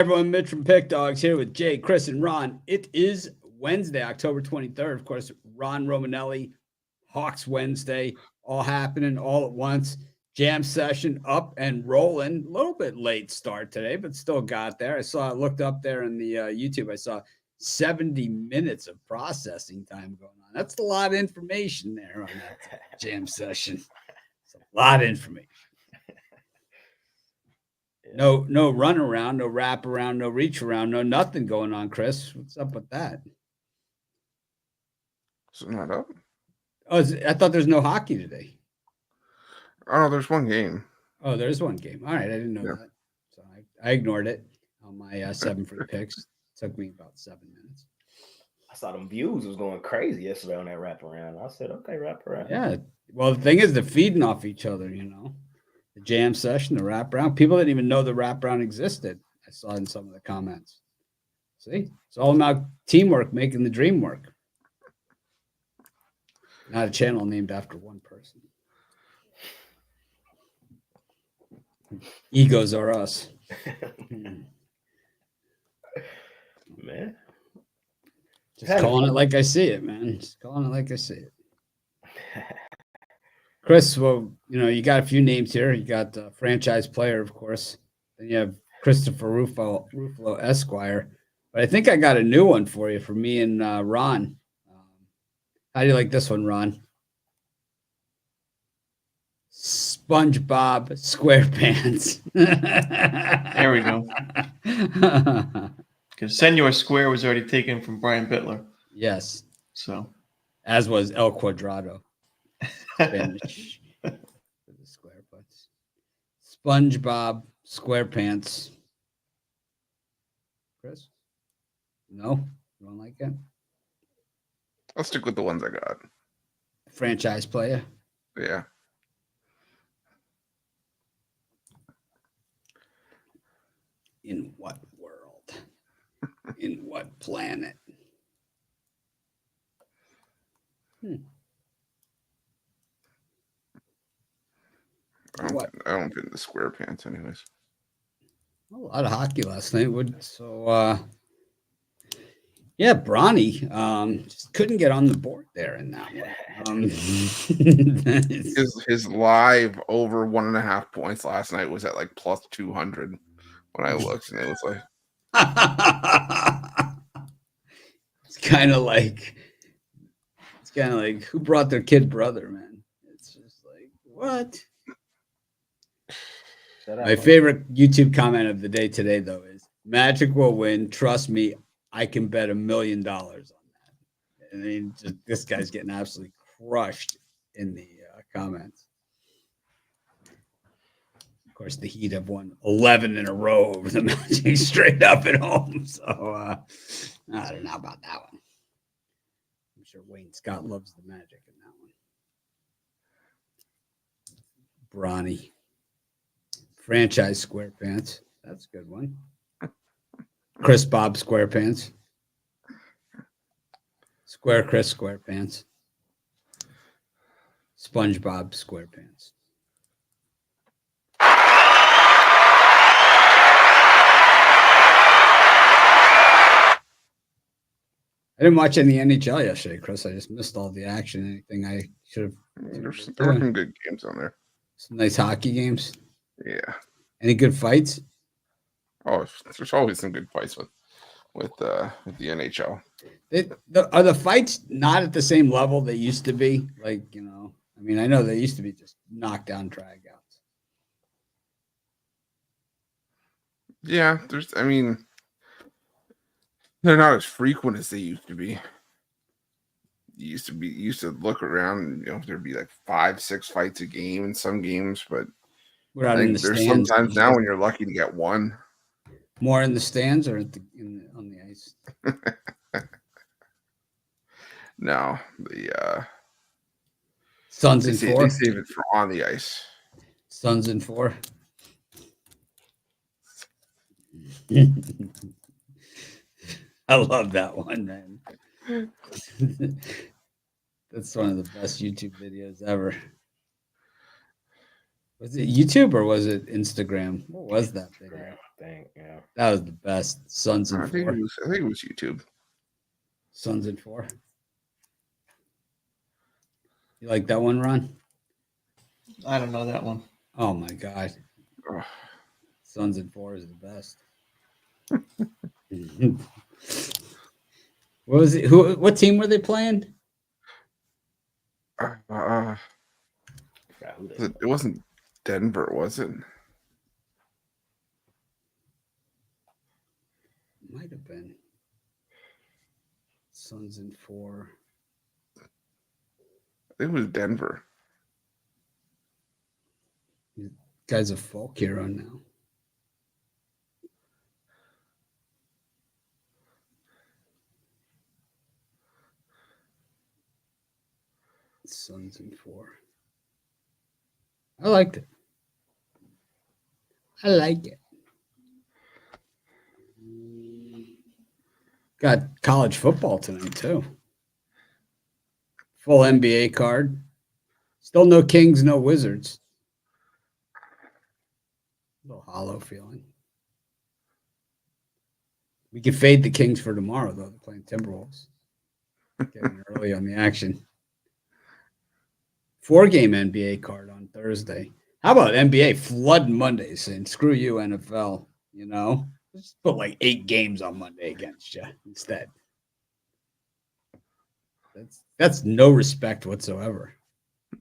Everyone, Mitch from Pick Dogs here with Jay, Chris, and Ron. It is Wednesday, October 23rd. Of course, Ron Romanelli, Hawks Wednesday, all happening all at once. Jam session up and rolling. A little bit late start today, but still got there. I looked up there in the YouTube. I saw 70 minutes of processing time going on. That's a lot of information there on that jam session. It's a lot of information. No run around, no wrap around, no reach around, no nothing going on, Chris. What's up with that? Is it not up? Oh, I thought there's no hockey today. Oh, there's one game. Oh, there's one game. All right, I didn't know that. So I ignored it on my 7 free picks. It took me about 7 minutes. I saw them views was going crazy yesterday on that wraparound. I said, okay, wraparound. Yeah. Well, the thing is, they're feeding off each other, you know. The jam session, the wraparound. People didn't even know the wraparound existed. I saw in some of the comments. See, it's all about teamwork, making the dream work. Not a channel named after one person. Egos are us. Man. Just calling it like I see it, man. Just calling it like I see it. Chris, well, you got a few names here. You got the franchise player, of course. Then you have Christopher Ruffalo Esquire. But I think I got a new one for you, for me and Ron. How do you like this one, Ron? SpongeBob SquarePants. There we go. Because Senor Square was already taken from Brian Bitler. Yes. So, as was El Cuadrado. Spanish. For the square butts. SpongeBob SquarePants. Chris? No? You don't like it? I'll stick with the ones I got. Franchise player? Yeah. In what world? In what planet? I don't fit in the square pants anyways. A lot of hockey last night. Yeah, Bronny just couldn't get on the board there in that one. His live over 1.5 points last night was at like plus 200 when I looked, and it was like it's kind of like who brought their kid brother, man. It's just like, what? My favorite YouTube comment of the day today, though, is Magic will win. Trust me, I can bet $1 million on that. And then this guy's getting absolutely crushed in the comments. Of course, the Heat have won 11 in a row over the Magic straight up at home. So I don't know about that one. I'm sure Wayne Scott loves the Magic in that one. Bronny. Franchise SquarePants. That's a good one. Chris Bob SquarePants. Square Chris SquarePants. SpongeBob SquarePants. I didn't watch any NHL yesterday, Chris. I just missed all the action. Anything I should have. There were some good games on there. Some nice hockey games. Yeah. Any good fights? Oh, there's always some good fights with the NHL. Are the fights not at the same level they used to be? Like, I know they used to be just knockdown dragouts. Yeah, they're not as frequent as they used to be. You used to look around, and, there'd be like 5-6 fights a game in some games, but I think there's sometimes now when you're lucky to get one. More in the stands or on the ice? No, the Suns in 4. They save it for on the ice. Suns in 4. I love that one, man. That's one of the best YouTube videos ever. Was it YouTube or was it Instagram? What was that thing? I think, yeah. That was the best. Suns and I think four. it was YouTube. Suns and four. You like that one, Ron? I don't know that one. Oh my God. Oh. Suns and four is the best. What was it? What team were they playing? It wasn't Denver, was it? Might have been. Suns and four. I think it was Denver. Guy's a folk hero now. Suns and four. I liked it. I like it. Got college football tonight, too. Full NBA card. Still no Kings, no Wizards. A little hollow feeling. We can fade the Kings for tomorrow, though. They're playing Timberwolves. Getting early on the action. 4-game NBA card on Thursday. How about NBA flooding Mondays saying, screw you, NFL, you know? Just put like 8 games on Monday against you instead. That's no respect whatsoever.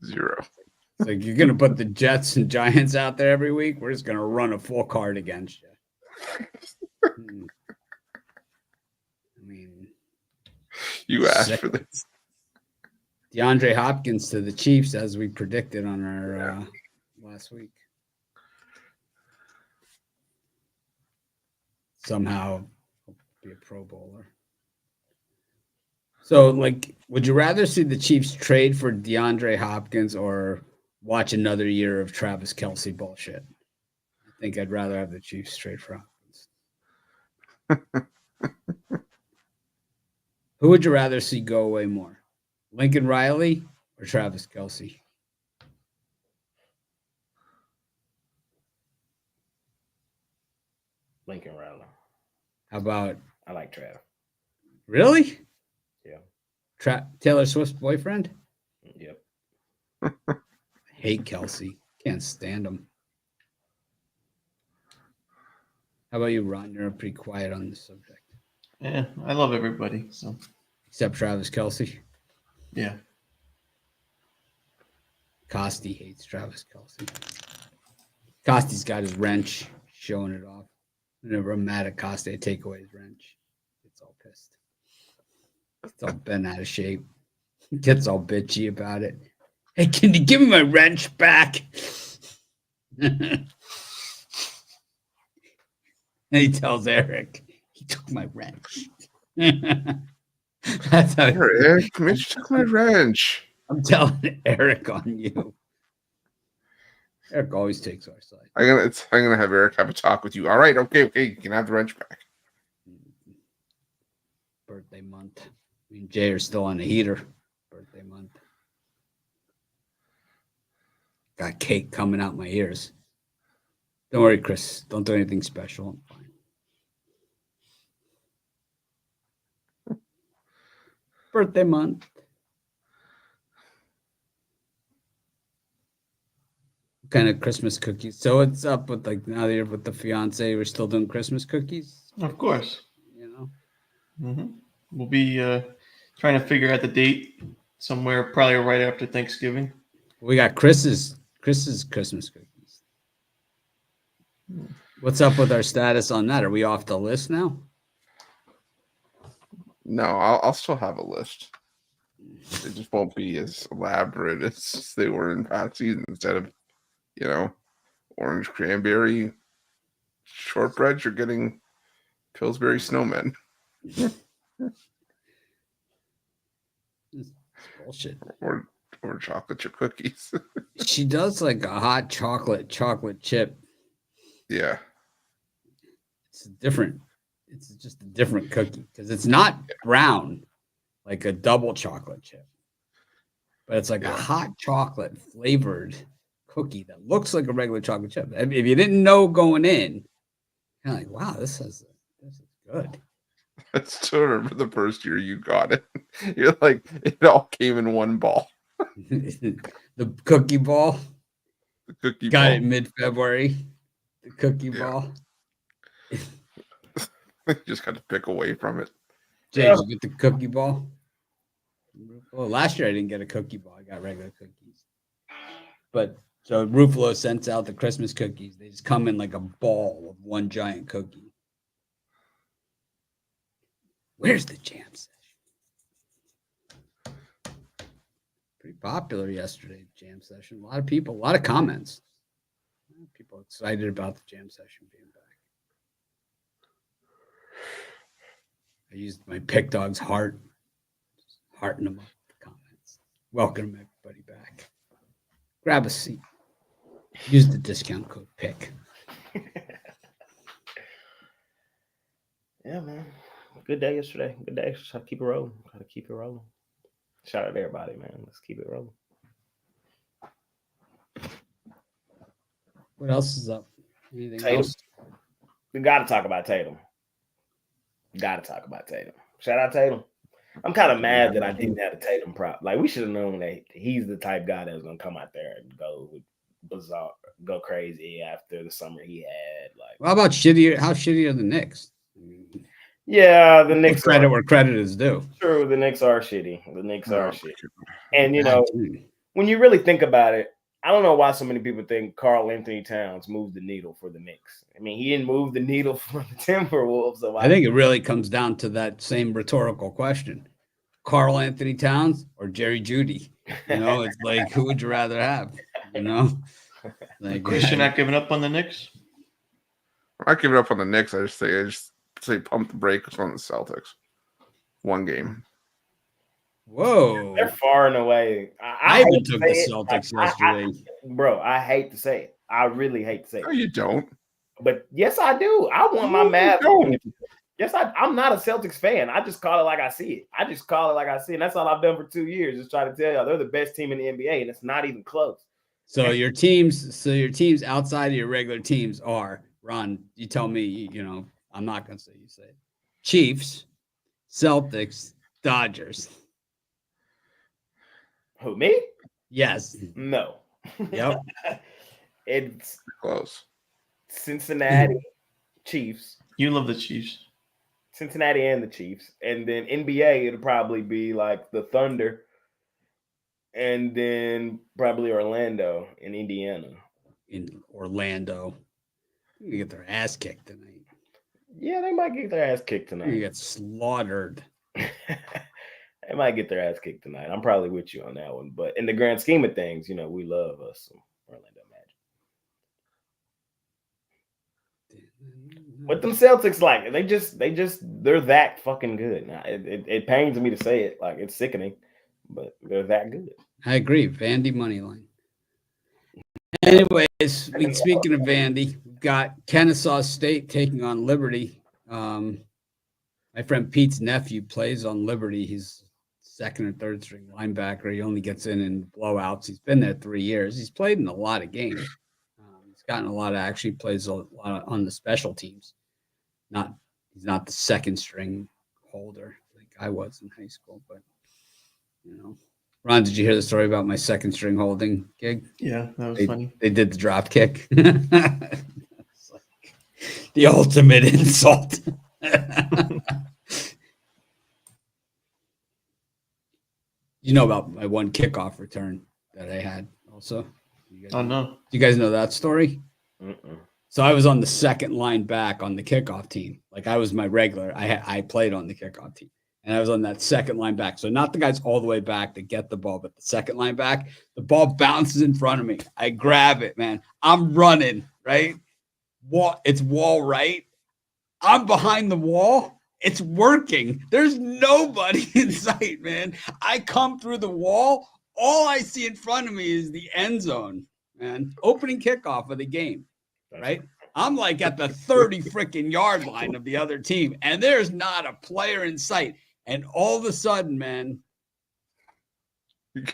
0. It's like you're going to put the Jets and Giants out there every week. We're just going to run a full card against you. I mean, you asked for this. DeAndre Hopkins to the Chiefs, as we predicted on our last week. Somehow be a Pro Bowler. So, like, would you rather see the Chiefs trade for DeAndre Hopkins or watch another year of Travis Kelce bullshit? I think I'd rather have the Chiefs trade for Hopkins. Who would you rather see go away more? Lincoln Riley or Travis Kelce? Lincoln Riley. How about? I like Trav. Really? Yeah. Taylor Swift's boyfriend? Yep. I hate Kelce. Can't stand him. How about you, Ron? You're pretty quiet on this subject. Yeah, I love everybody. So Except Travis Kelce. yeah. Costi hates Travis Kelce. Costi's got his wrench, showing it off. Whenever I'm mad at Costi, I take away his wrench. Gets all pissed. Gets all bent out of shape. Gets all bitchy about it. Hey, can you give me my wrench back? And he tells Eric, he took my wrench. That's how Eric, Mitch took my wrench. I'm telling Eric on you. Eric always takes our side. I'm gonna have Eric have a talk with you. All right, okay, you can have the wrench back. Birthday month. Me and Jay are still on the heater. Birthday month. Got cake coming out my ears. Don't worry, Chris. Don't do anything special. I'm fine. Birthday month. What kind of Christmas cookies? So it's up with like now that you're with the fiance, we're still doing Christmas cookies. Of course. You know. Mm-hmm. We'll be trying to figure out the date somewhere probably right after Thanksgiving. We got Chris's Christmas cookies. What's up with our status on that? Are we off the list now? No, I'll still have a list. It just won't be as elaborate as they were in past seasons. Instead of, orange cranberry shortbread, you're getting Pillsbury snowmen. Bullshit. Or chocolate chip cookies. She does like a hot chocolate chip. Yeah. It's different. It's just a different cookie because it's not brown like a double chocolate chip, but it's like a hot chocolate flavored cookie that looks like a regular chocolate chip. If you didn't know going in, you're like, wow, this is good. I still remember the first year you got it. You're like, it all came in one ball. The cookie ball. The cookie got ball. it in mid-February. The cookie ball. Just got to pick away from it. Jay, did you get the cookie ball? Well, last year I didn't get a cookie ball. I got regular cookies. But so Ruffalo sends out the Christmas cookies. They just come in like a ball of one giant cookie. Where's the jam session? Pretty popular yesterday, jam session. A lot of people, a lot of comments. People excited about the jam session being back. I used my Pick Dog's heart. Just hearting them up with the comments. Welcome everybody back. Grab a seat. Use the discount code PICK. Yeah, man. Good day yesterday. Good day. Just gotta keep it rolling. Gotta keep it rolling. Shout out to everybody, man. Let's keep it rolling. What else is up? Anything Tatum. else? We gotta talk about Tatum. Gotta talk about Tatum. Shout out Tatum. I'm kind of mad that I didn't have a Tatum prop. Like, we should have known that he's the type guy that was gonna come out there and go bizarre, go crazy after the summer he had. Like, How about shittier? How shitty are the Knicks? yeah, the Knicks credit where credit is due. True, the Knicks are shitty. The Knicks are shitty. And you know, when you really think about it, I don't know why so many people think Karl Anthony Towns moved the needle for the Knicks. I mean, he didn't move the needle for the Timberwolves. So I think it really comes down to that same rhetorical question: Karl Anthony Towns or Jerry Jeudy? You know, it's like, who would you rather have? You know, like Christian not giving up on the Knicks. I'm not giving up on the Knicks. I just say pump the brakes on the Celtics. One game. Whoa, they're far and away. I even took the Celtics yesterday. Bro, I hate to say it. I really hate to say it. No, you don't. But yes, I do. I want my math. Yes, I'm not a Celtics fan. I just call it like I see it. I just call it like I see it. And that's all I've done for 2 years. Just try to tell y'all they're the best team in the NBA, and it's not even close. So your teams outside of your regular teams are, Ron, you tell me, you know, I'm not gonna say you say it. Chiefs, Celtics, Dodgers. Who, me? Yes. No. Yep. It's Close. Cincinnati Chiefs. You love the Chiefs. Cincinnati and the Chiefs. And then NBA, it'll probably be like the Thunder. And then probably Orlando and Indiana. In Orlando. You get their ass kicked tonight. Yeah, they might get their ass kicked tonight. You get slaughtered. They might get their ass kicked tonight. I'm probably with you on that one. But in the grand scheme of things, you know, we love us some Orlando Magic. What them Celtics like? They're that fucking good. Now, it pains me to say it. Like, it's sickening, but they're that good. I agree. Vandy money line. Anyways, speaking of Vandy, we've got Kennesaw State taking on Liberty. My friend Pete's nephew plays on Liberty. He's second or third string linebacker. He only gets in blowouts. He's been there 3 years. He's played in a lot of games. He's gotten a lot of actually plays a lot on the special teams. He's not the second string holder like I was in high school, but you know. Ron, did you hear the story about my second string holding gig? Yeah, that was funny. They did the drop kick. It's like the ultimate insult. You know about my one kickoff return that I had also? No. Do you guys know that story? Mm-mm. So I was on the second line back on the kickoff team. Like I was my regular. I played on the kickoff team. And I was on that second line back. So not the guys all the way back to get the ball, but the second line back. The ball bounces in front of me. I grab it, man. I'm running, right? It's wall right. I'm behind the wall. It's working. There's nobody in sight, man. I come through the wall. All I see in front of me is the end zone, man. Opening kickoff of the game, right? I'm like at the 30 freaking yard line of the other team, and there's not a player in sight. And all of a sudden, man,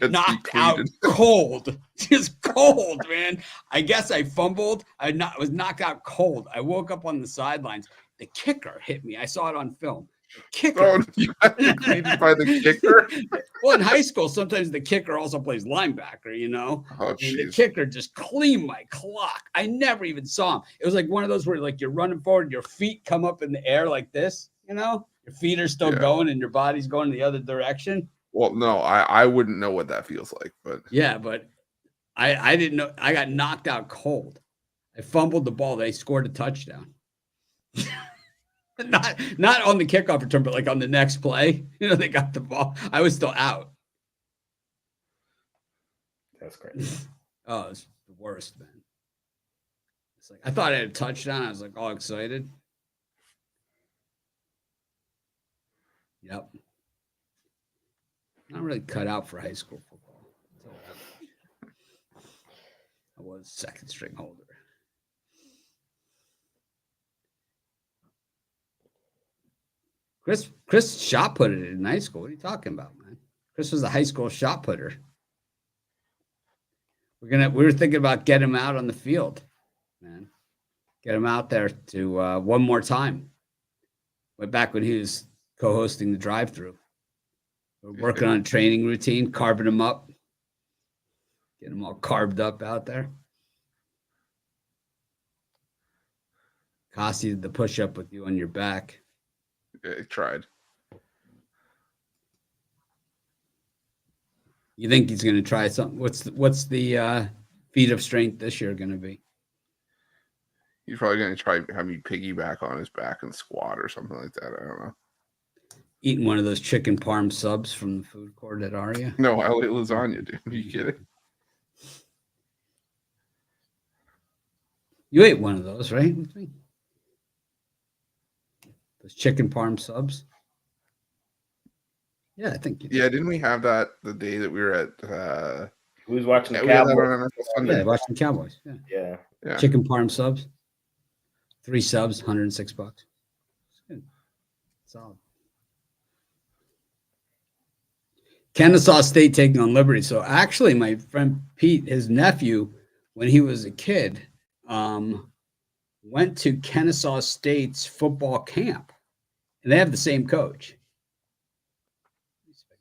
knocked out cold. Just cold, man. I guess I fumbled. I was knocked out cold. I woke up on the sidelines. The kicker hit me. I saw it on film. The kicker. Oh, you got cleated by the kicker? Well, in high school, sometimes the kicker also plays linebacker, you know? Oh, and the kicker just cleaned my clock. I never even saw him. It was like one of those where like you're running forward, your feet come up in the air like this, you know? Your feet are still going and your body's going the other direction. Well, no, I wouldn't know what that feels like, but yeah, but I didn't know. I got knocked out cold. I fumbled the ball. They scored a touchdown. Not on the kickoff return, but like on the next play. You know, they got the ball. I was still out. That's crazy. Oh, it's the worst, man. It's like I thought I had a touchdown. I was like all excited. Yep. Not really cut out for high school football. I was second string holder. Chris shot put it in high school. What are you talking about, man? Chris was a high school shot putter. We were thinking about getting him out on the field, man. Get him out there to one more time. Went back when he was co-hosting the drive-through. We're working on a training routine, carving him up, getting him all carved up out there. Costi did the push-up with you on your back. Yeah, I tried. You think he's going to try something? What's the feat of strength this year going to be? He's probably going to try have me piggyback on his back and squat or something like that. I don't know. Eating one of those chicken parm subs from the food court at Aria? No, I'll eat lasagna, dude. Are you kidding? You ate one of those, right? With me? Those chicken parm subs? Yeah, I think you did. Yeah, didn't we have that the day that we were at Who was watching the Cowboys? Yeah, watching the Cowboys. Yeah. Chicken parm subs. 3 subs, $106. It's good. Solid. Kennesaw State taking on Liberty. So actually, my friend Pete, his nephew, when he was a kid, went to Kennesaw State's football camp, and they have the same coach. Let me see if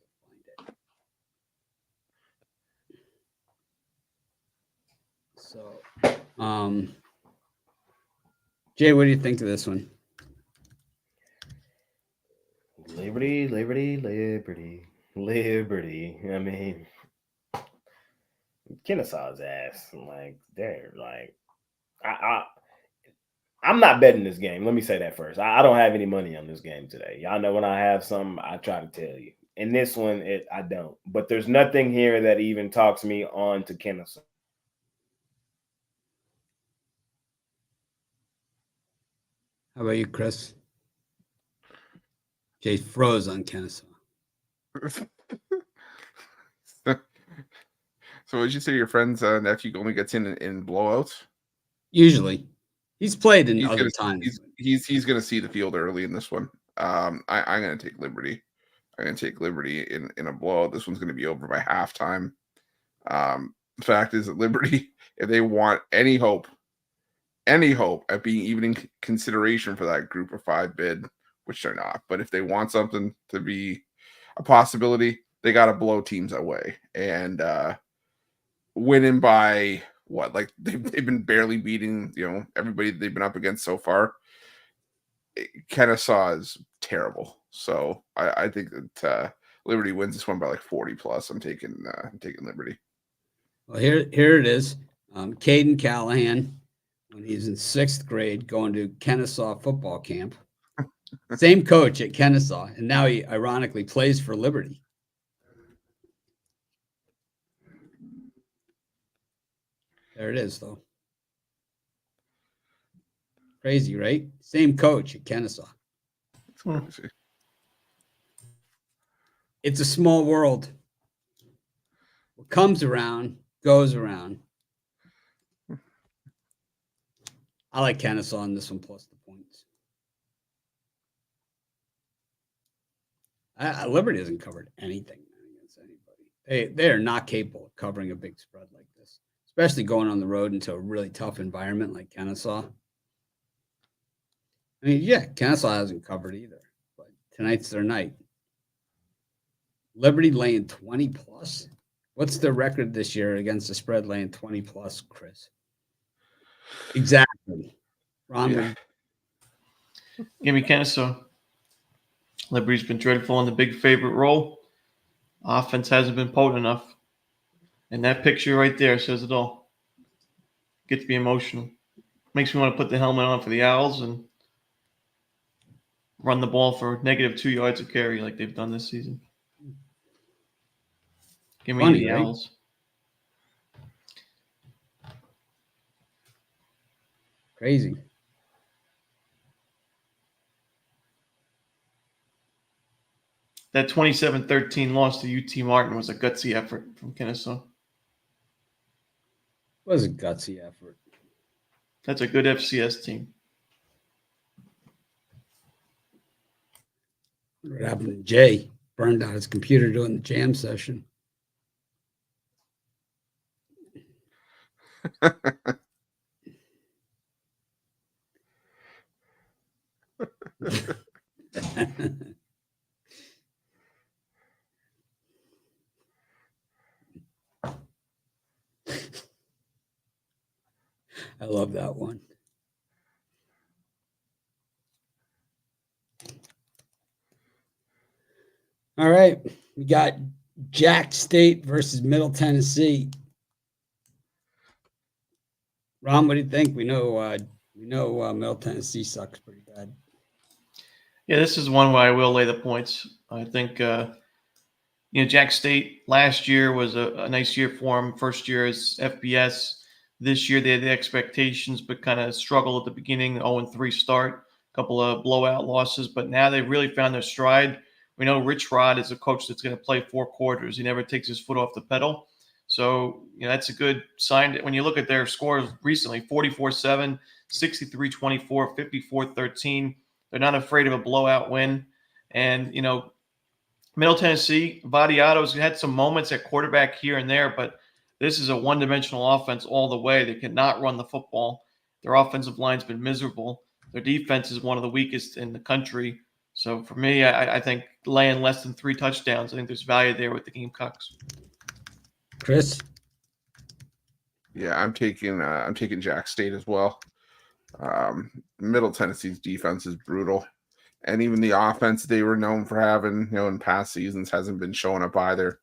I can find it. So, Jay, what do you think of this one? Liberty, Liberty, Liberty, Liberty. I mean, Kennesaw's ass. Like, they're like, I'm not betting this game. Let me say that first. I don't have any money on this game today. Y'all know when I have some, I try to tell you. In this one, I don't. But there's nothing here that even talks me on to Kennesaw. How about you, Chris? Jay froze on Kennesaw. So would you say your friend's nephew only gets in blowouts? Usually. He's played in other times. He's going to see the field early in this one. I'm going to take Liberty. I'm going to take Liberty in a blowout. This one's going to be over by halftime. The fact is that Liberty, if they want any hope at being even in consideration for that group of 5 bid, which they're not, but if they want something to be a possibility, they got to blow teams away. And winning by what? Like they've been barely beating, everybody they've been up against so far. Kennesaw is terrible. So I think that Liberty wins this one by like 40 plus. I'm taking Liberty. Well, here it is. Caden Callahan, when he's in 6th grade, going to Kennesaw football camp. Same coach at Kennesaw, and now he ironically plays for Liberty. There it is, though. Crazy, right? Same coach at Kennesaw. It's crazy. It's a small world. What comes around goes around. I like Kennesaw on this one plus the points. Liberty hasn't covered anything against anybody. They are not capable of covering a big spread like this, especially going on the road into a really tough environment like Kennesaw. I mean, yeah, Kennesaw hasn't covered either, but tonight's their night. Liberty laying 20 plus. What's their record this year against the spread laying 20 plus, Chris? Exactly. Ron, Yeah. Give me Kennesaw. Liberty's been dreadful in the big favorite role. Offense hasn't been potent enough. And that picture right there says it all. Gets me emotional. Makes me want to put the helmet on for the Owls and run the ball for -2 yards of carry like they've done this season. Give me the Owls. Crazy. That 27-13 loss to UT Martin was a gutsy effort from Kennesaw. It was a gutsy effort. That's a good FCS team. What happened to Jay? Burned out his computer doing the jam session. I love that one. All right, we got Jack State versus Middle Tennessee. Ron, what do you think? We know Middle Tennessee sucks pretty bad. Yeah, this is one where I will lay the points. I think Jack State last year was a nice year for him. First year as FBS. This year they had the expectations, but kind of struggled at the beginning. 0-3 start, a couple of blowout losses, but now they've really found their stride. We know Rich Rod is a coach that's going to play 4 quarters. He never takes his foot off the pedal. So, that's a good sign. When you look at their scores recently, 44-7, 63-24, 54-13. They're not afraid of a blowout win. And, Middle Tennessee, Vadiato's had some moments at quarterback here and there, but this is a one-dimensional offense all the way. They cannot run the football. Their offensive line's been miserable. Their defense is one of the weakest in the country. So for me, I think laying less than 3 touchdowns, I think there's value there with the Gamecocks. Chris? Yeah, I'm taking Jack State as well. Middle Tennessee's defense is brutal. And even the offense they were known for having, in past seasons hasn't been showing up either.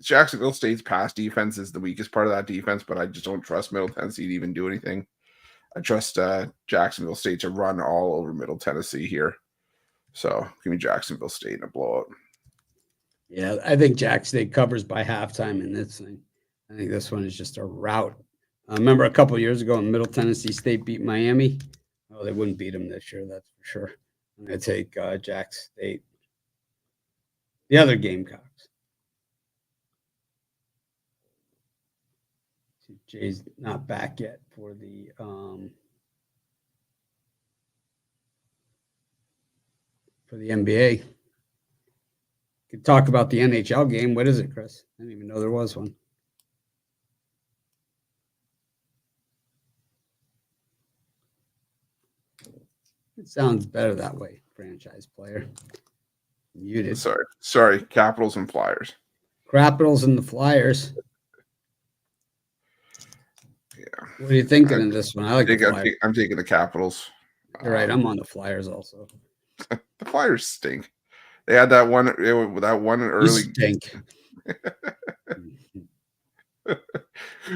Jacksonville State's pass defense is the weakest part of that defense, but I just don't trust Middle Tennessee to even do anything. I trust Jacksonville State to run all over Middle Tennessee here. So give me Jacksonville State in a blowout. Yeah, I think Jack State covers by halftime in this thing. I think this one is just a rout. I remember a couple of years ago when Middle Tennessee State beat Miami. Oh, they wouldn't beat them this year, that's for sure. I'm going to take Jack State. The other Gamecocks. Jay's not back yet for the NBA. Could talk about the NHL game. What is it, Chris? I didn't even know there was one. It sounds better that way, franchise player. Muted. Sorry. Capitals and Flyers. Capitals and the Flyers. Yeah. What are you thinking in this one? I like I'm taking the Capitals. You're right. I'm on the Flyers also. The Flyers stink. They had that one early. You stink.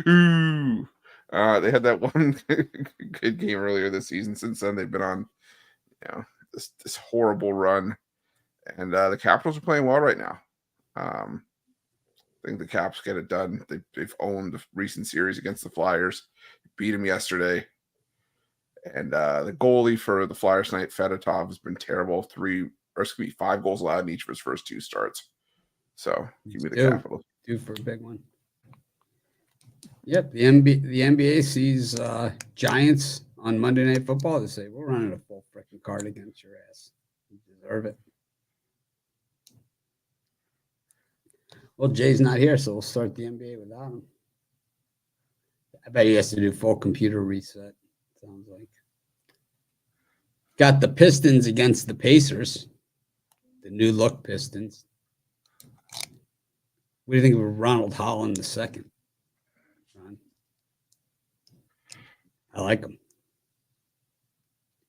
Ooh. They had that one good game earlier this season. Since then, they've been on, this horrible run, and the Capitals are playing well right now. I think the Caps get it done. They've owned the recent series against the Flyers, beat them yesterday, and the goalie for the Flyers tonight, Fedotov, has been terrible. 5 goals allowed in each of his first 2 starts. So give me the Capitals. Due for a big one. Yep, the NBA sees Giants on Monday Night Football. They say, we're running a full freaking card against your ass. You deserve it. Well, Jay's not here, so we'll start the NBA without him. I bet he has to do full computer reset. Sounds like. Got the Pistons against the Pacers, the new look Pistons. What do you think of Ronald Holland II? Ron? I like him.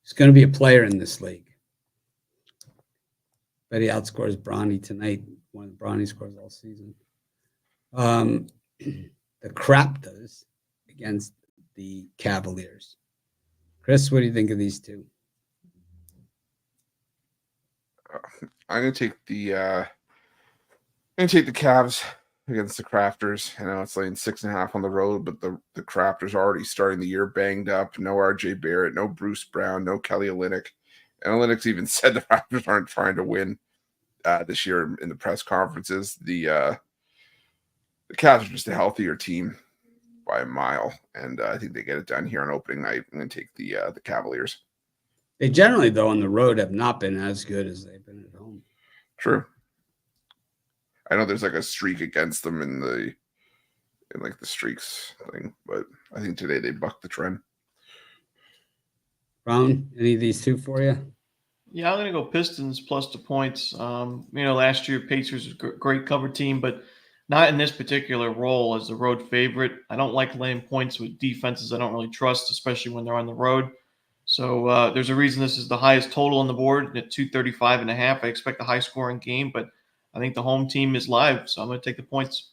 He's going to be a player in this league. Bet he outscores Bronny tonight. One of the Bronny scores all season. The Raptors against the Cavaliers. Chris, what do you think of these two? I'm gonna take the Cavs against the Crafters. I know it's laying 6.5 on the road, but the Crafters are already starting the year banged up. No RJ Barrett, no Bruce Brown, no Kelly Olynyk. And Olynyk's even said the Raptors aren't trying to win this year in the press conferences. The Cavs are just a healthier team by a mile, and I think they get it done here on opening night. I'm going to take the Cavaliers. They generally, though, on the road have not been as good as they've been at home. True. I know there's like a streak against them in the streaks thing, but I think today they bucked the trend. Brown, any of these two for you? Yeah, I'm going to go Pistons plus the points. Last year Pacers was a great cover team, but not in this particular role as the road favorite. I don't like laying points with defenses I don't really trust, especially when they're on the road. So there's a reason this is the highest total on the board at 235.5. I expect a high-scoring game, but I think the home team is live, so I'm going to take the points.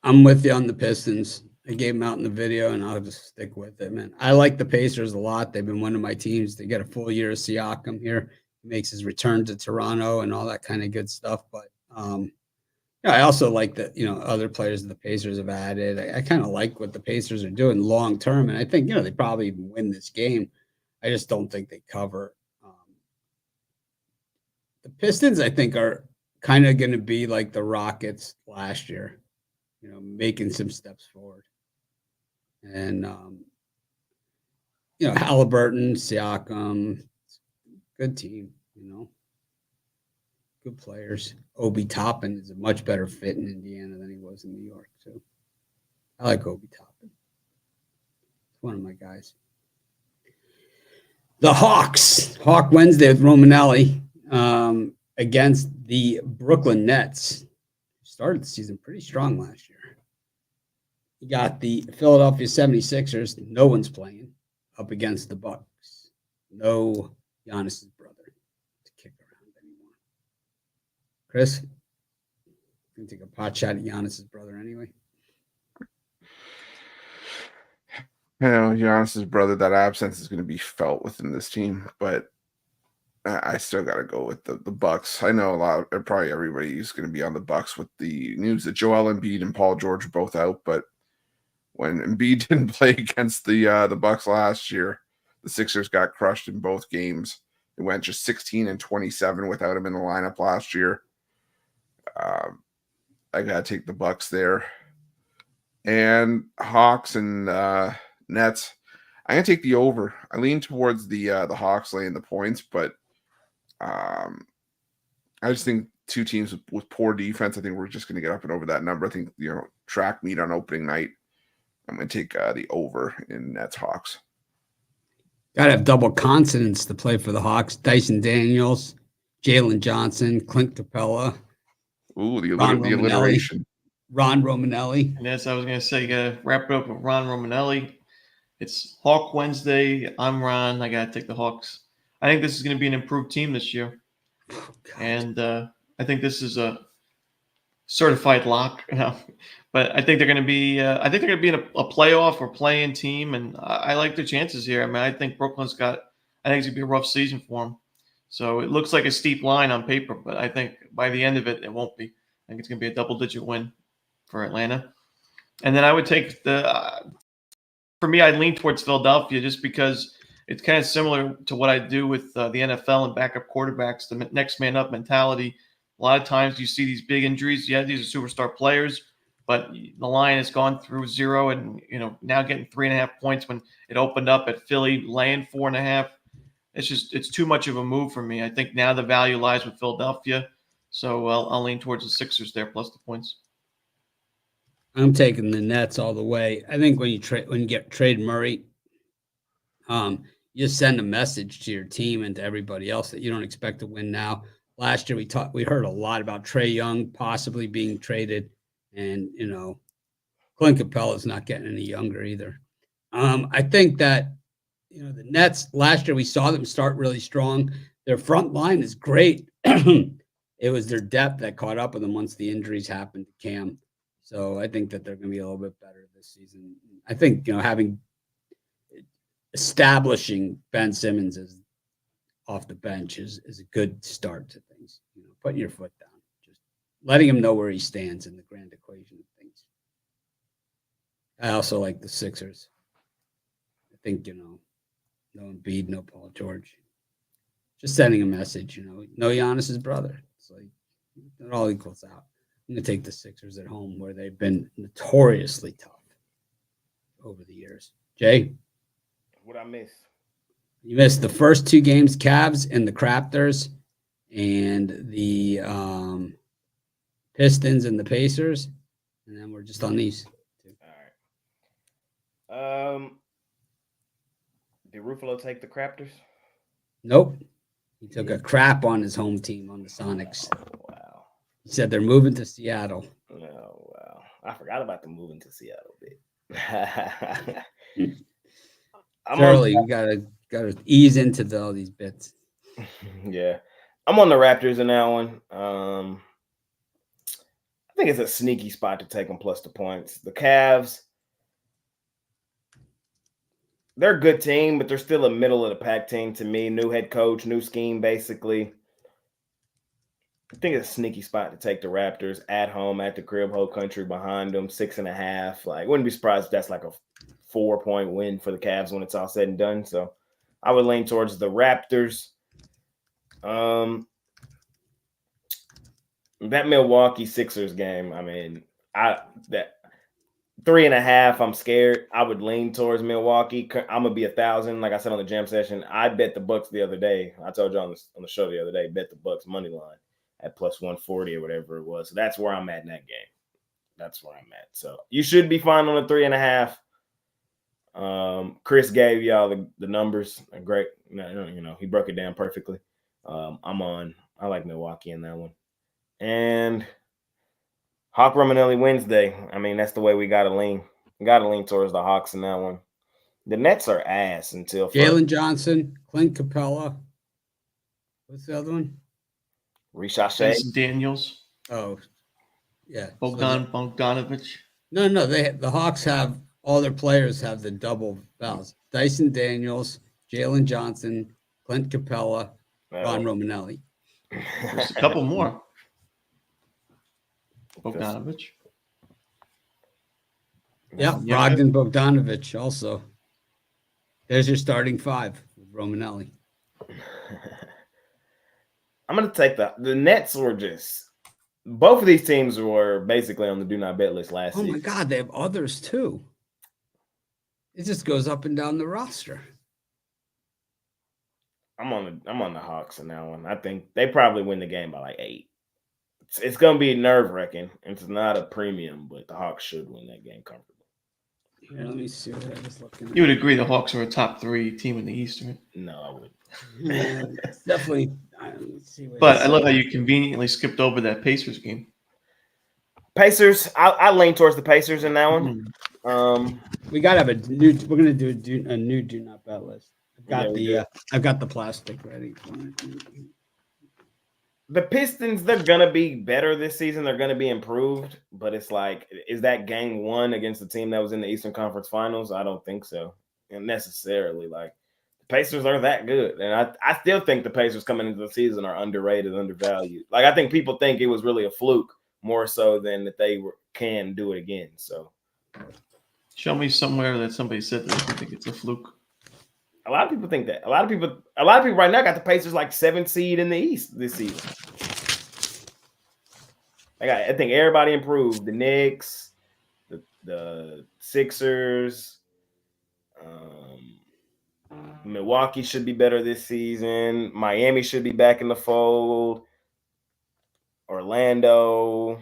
I'm with you on the Pistons. I gave them out in the video, and I'll just stick with it, man. I like the Pacers a lot. They've been one of my teams. They get a full year of Siakam here. He makes his return to Toronto and all that kind of good stuff. But I also like that, other players the Pacers have added. I kind of like what the Pacers are doing long term, and I think, they probably even win this game. I just don't think they cover. The Pistons, I think, are kind of going to be like the Rockets last year, making some steps forward. And, Halliburton, Siakam, good team, good players. Obi Toppin is a much better fit in Indiana than he was in New York, too. I like Obi Toppin. It's one of my guys. The Hawks, Hawk Wednesday with Romanelli against the Brooklyn Nets. Started the season pretty strong last year. You got the Philadelphia 76ers. No one's playing up against the Bucks. No Giannis's brother to kick around anymore. Chris, you can take a pot shot at Giannis's brother anyway. Giannis's brother, that absence is going to be felt within this team, but I still got to go with the Bucks. I know probably everybody is going to be on the Bucks with the news that Joel Embiid and Paul George are both out, but when Embiid didn't play against the Bucks last year, the Sixers got crushed in both games. It went just 16-27 without him in the lineup last year. I got to take the Bucks there. And Hawks and Nets, I'm going to take the over. I lean towards the Hawks laying the points, but I just think two teams with poor defense, I think we're just going to get up and over that number. I think, track meet on opening night. I'm going to take the over in Nets Hawks. Got to have double consonants to play for the Hawks. Dyson Daniels, Jalen Johnson, Clint Capella. Ooh, the alliteration. Ron Romanelli. And as I was going to say, you got to wrap it up with Ron Romanelli. It's Hawk Wednesday. I'm Ron. I got to take the Hawks. I think this is going to be an improved team this year. Oh, and I think this is a certified lock. But I think they're going to be in a playoff or play-in team, and I like their chances here. I mean, I think Brooklyn's I think it's going to be a rough season for them. So it looks like a steep line on paper, but I think by the end of it, it won't be. I think it's going to be a double-digit win for Atlanta. And then I would take for me, I'd lean towards Philadelphia just because it's kind of similar to what I do with the NFL and backup quarterbacks, the next man up mentality. A lot of times you see these big injuries. Yeah, these are superstar players, but the line has gone through 0 and, now getting 3.5 points when it opened up at Philly, laying 4.5. It's too much of a move for me. I think now the value lies with Philadelphia. So I'll lean towards the Sixers there plus the points. I'm taking the Nets all the way. I think when you trade Murray, you send a message to your team and to everybody else that you don't expect to win now. Last year we heard a lot about Trae Young possibly being traded, and Clint Capella's not getting any younger either. I think that the Nets last year we saw them start really strong. Their front line is great. It was their depth that caught up with them once the injuries happened to Cam. So I think that they're going to be a little bit better this season. I think establishing Ben Simmons as off the bench is a good start to things. Putting your foot down, just letting him know where he stands in the grand equation of things. I also like the Sixers. I think no Embiid, no Paul George. Just sending a message, no Giannis's brother. It's like it all equals out. I'm going to take the Sixers at home where they've been notoriously tough over the years. Jay? What I miss? You missed the first two games, Cavs and the Raptors, and the Pistons and the Pacers. And then we're just on these two. All right. Did Ruffalo take the Raptors? Nope. He took a crap on his home team on the Sonics. Oh, wow. He said they're moving to Seattle. Oh, wow. I forgot about the moving to Seattle bit. Shirley, you gotta ease into all these bits. Yeah. I'm on the Raptors in that one. I think it's a sneaky spot to take them plus the points. The Cavs, they're a good team, but they're still a middle of the pack team to me. New head coach, new scheme, basically. I think it's a sneaky spot to take the Raptors at home, at the crib, whole country behind them, 6.5. Like, wouldn't be surprised if that's like a 4-point win for the Cavs when it's all said and done. So I would lean towards the Raptors. That Milwaukee Sixers game, I mean, that 3.5, I'm scared. I would lean towards Milwaukee. I'm gonna be 1,000. Like I said on the jam session, I bet the Bucks the other day. I told you on the show the other day, bet the Bucks money line at plus 140 or whatever it was. So that's where I'm at in that game. That's where I'm at. So you should be fine on the 3.5. Chris gave y'all the numbers. Great, he broke it down perfectly. I like Milwaukee in that one. And Hawk Romanelli Wednesday. I mean, that's the way we gotta lean. We gotta lean towards the Hawks in that one. The Nets are ass until Jalen Johnson, Clint Capella. What's the other one? Ricochet. Daniels. Oh, yeah. Bogdanovich. No. The Hawks have all their players have the double fouls. Dyson Daniels, Jalen Johnson, Clint Capella, Ron Romanelli. There's a couple more. Bogdanovich. Yeah, Brogdon Bogdanovich also. There's your starting five with Romanelli. I'm going to take the Nets were just – both of these teams were basically on the do not bet list last season. Oh, my God. They have others, too. It just goes up and down the roster. I'm on the Hawks in that one. I think they probably win the game by like 8. It's going to be nerve-wracking. It's not a premium, but the Hawks should win that game comfortably. Here, let me see what I was looking at. You would agree the Hawks are a top 3 team in the East, right? No, I wouldn't. It's definitely. But I love how you conveniently skipped over that Pacers game. Pacers, I lean towards the Pacers in that one. We gotta have a new. We're gonna do a new do not bet list. I've got the plastic ready. The Pistons, they're gonna be better this season. They're gonna be improved, but it's like, is that game 1 against the team that was in the Eastern Conference Finals? I don't think so, and necessarily. Like, the Pacers are that good, and I still think the Pacers coming into the season are underrated, undervalued. Like, I think people think it was really a fluke more so than that they can do it again. So, show me somewhere that somebody said that they think it's a fluke. A lot of people think that. A lot of people right now got the Pacers like 7th seed in the East this season. I think everybody improved. The Knicks, the Sixers, Milwaukee should be better this season. Miami should be back in the fold. Orlando,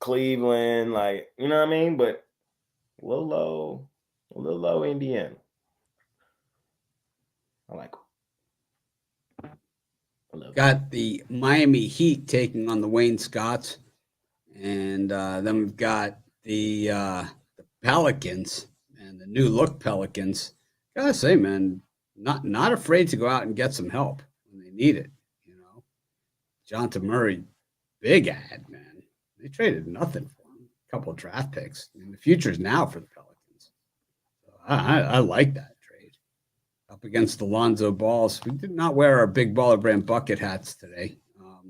Cleveland, like, you know what I mean? But a little low Indiana. I like them. Got the Miami Heat taking on the Wayne Scots. And then we've got the Pelicans and the new look Pelicans. Gotta say, man, not afraid to go out and get some help when they need it. You know, Jonathan Murray, big ad, man. They traded nothing for him. A couple of draft picks. I mean, the future's now for the Pelicans. So I like that trade. Up against the Lonzo Balls. We did not wear our big baller brand bucket hats today. I'll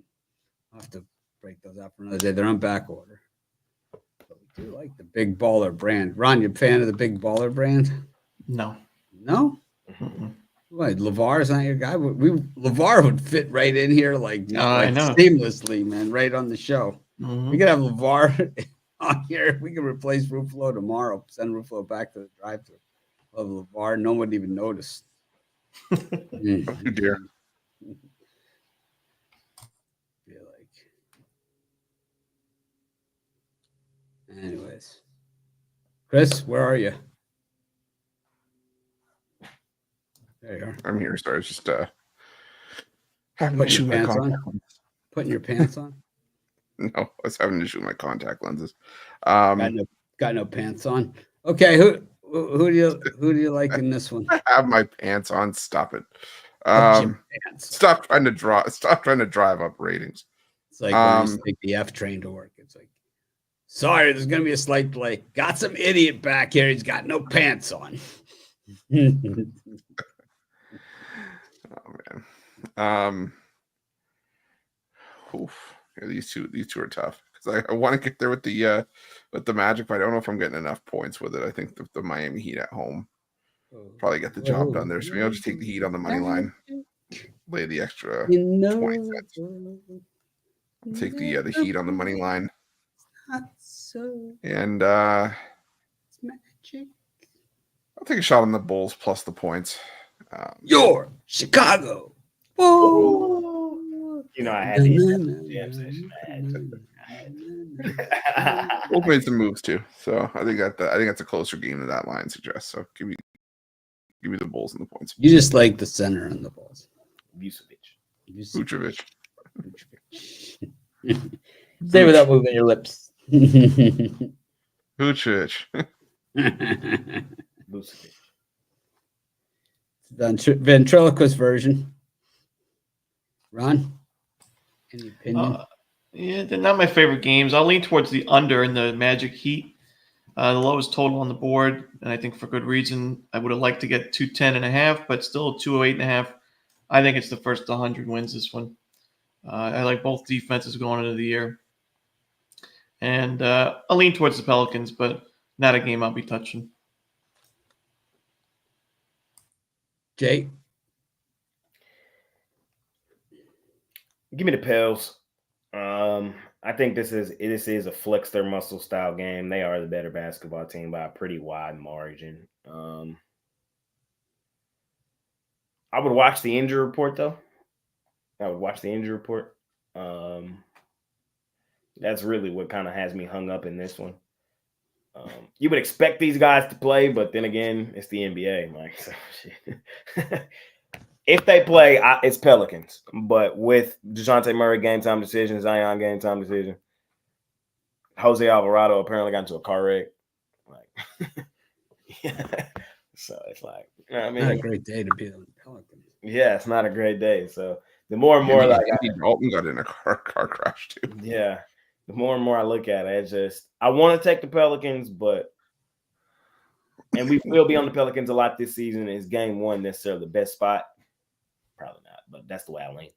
have to break those out for another day. They're on back order. But we do like the big baller brand. Ron, you a fan of the big baller brand? No. No? What, LeVar's not your guy? LeVar would fit right in here like seamlessly, man, right on the show. We could have LeVar on here. We could replace Ruffalo tomorrow. Send Ruffalo back to the drive-thru. Love LeVar. No one would even notice. Oh, dear. Anyways, Chris, where are you? There you are. I'm here. Sorry, I was just having to shoot my contact lenses. Putting your pants on? No, I was having to shoot my contact lenses. Got no pants on. Okay, who do you like in this one? I have my pants on. Stop it. Stop trying to drive up ratings. It's like when you take the F train to work. It's like, sorry, there's gonna be a slight delay. Got some idiot back here. He's got no pants on. Oh man. Yeah, these two are tough because I want to get there with the Magic, but I don't know if I'm getting enough points with it. I think the Miami Heat at home probably get the job done there. So maybe I'll just take the Heat on the money line, lay the extra 20 cents. Take the Heat on the money line. And I'll take a shot on the Bulls plus the points. Your Chicago. Oh. You know, I had the jam session. Bulls made some moves too, so I think that's a closer game than that line suggests. So give me the Bulls and the points. You just like the center and the Bulls. Vucevic. Say without moving your lips. Vucevic. The ventriloquist version. Ron, any opinion? Yeah, they're not my favorite games. I'll lean towards the under in the Magic Heat. The lowest total on the board, and I think for good reason. I would have liked to get 210.5, but still 208.5. I think it's the first 100 wins this one. I like both defenses going into the year. And I'll lean towards the Pelicans, but not a game I'll be touching. Jay? Give me the Pels. I think this is a flex their muscle style game. They are the better basketball team by a pretty wide margin. I would watch the injury report though. That's really what kind of has me hung up in this one. You would expect these guys to play, but then again, it's the NBA. Like, so shit. If they play, it's Pelicans. But with DeJounte Murray game time decision, Zion game time decision, Jose Alvarado apparently got into a car wreck. Like, yeah. So it's like, you know what I mean? Not a great day to be on the Pelicans. Yeah, it's not a great day. So the more and more Dalton got in a car crash too. Yeah. The more and more I look at it, I want to take the Pelicans, and we will be on the Pelicans a lot this season. Is game one necessarily the best spot? Probably not, but that's the way I lean.